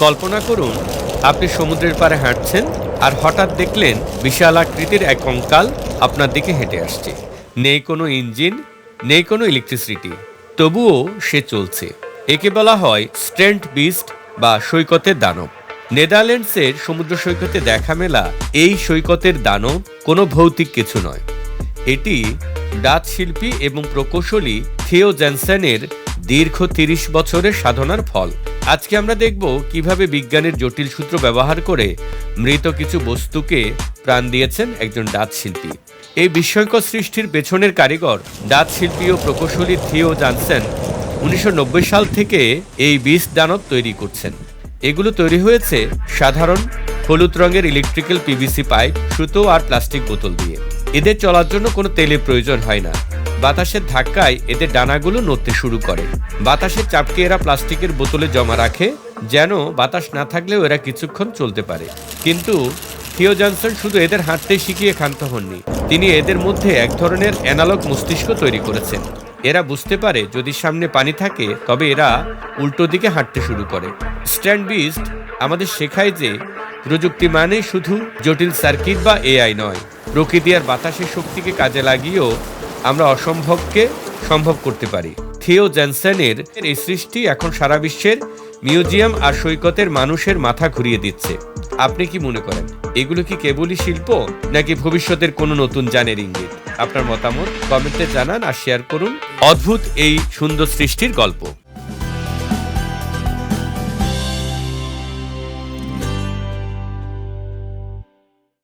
কল্পনা করুন আপনি সমুদ্রের পাড়ে হাঁটছেন আর হঠাৎ দেখলেন বিশাল আকৃতির এক কঙ্কাল আপনার দিকে হেঁটে আসছে। নেই কোনো ইঞ্জিন, নেই কোনো ইলেকট্রিসিটি, তবুও সে চলছে। একে বলা হয় স্ট্রেন্ট বিস্ট বা সৈকতের দানব। নেদারল্যান্ডসের সমুদ্র সৈকতে দেখা মেলা এই সৈকতের দানব কোনো ভৌতিক কিছু নয়। এটি ডাচ শিল্পী এবং প্রকৌশলী থিও জেনসেনের দীর্ঘ ৩০ বছরের সাধনার ফল। আজকে আমরা দেখব কিভাবে বিজ্ঞানের জটিল সূত্র ব্যবহার করে মৃত কিছু বস্তুকে প্রাণ দিয়েছেন একজন ডাচ শিল্পী। এই বিস্ময়কর সৃষ্টির পেছনের কারিগর ডাচ শিল্পী ও প্রকৌশলী থিও জেনসেন ১৯৯০ সাল থেকে এই বিস্ট দানব তৈরি করছেন। এগুলো তৈরি হয়েছে সাধারণ হলুদ রঙের ইলেকট্রিক্যাল পিভিসি পাইপ, সুতো আর প্লাস্টিক বোতল দিয়ে। এদের চলার জন্য কোনো তেলের প্রয়োজন হয় না। বাতাসের ধাক্কায় এদের ডানাগুলো নড়তে শুরু করে। বাতাসের চাপকে এরা প্লাস্টিকের বোতলে জমা রাখে, যেন বাতাস না থাকলেও এরা কিছুক্ষণ চলতে পারে। কিন্তু থিও জেনসেন শুধু এদের হাঁটতে শিখিয়ে ক্ষান্ত হননি, তিনি এদের মধ্যে এক ধরনের অ্যানালগ মস্তিষ্ক তৈরি করেছেন। এরা বুঝতে পারে যদি সামনে পানি থাকে তবে এরা উল্টো দিকে হাঁটতে শুরু করে। স্ট্যান্ড বিস্ট আমাদের শেখায় যে প্রযুক্তি মানে শুধু জটিল সার্কিট বা এআই নয়, প্রকৃতি আর বাতাসের শক্তিকে কাজে লাগিয়েও আমরা অসম্ভবকে সম্ভব করতে পারি। থিও জেনসেনের এই সৃষ্টি এখন সারা বিশ্বের মিউজিয়াম আর সৈকতের মানুষের মাথা ঘুরিয়ে দিচ্ছে। আপনি কি মনে করেন এগুলো কি কেবলই শিল্প, নাকি ভবিষ্যতের কোনো নতুন যানের ইঙ্গিত? আপনার মতামত কমেন্টে জানান আর শেয়ার করুন অদ্ভুত এই সুন্দর সৃষ্টির গল্প।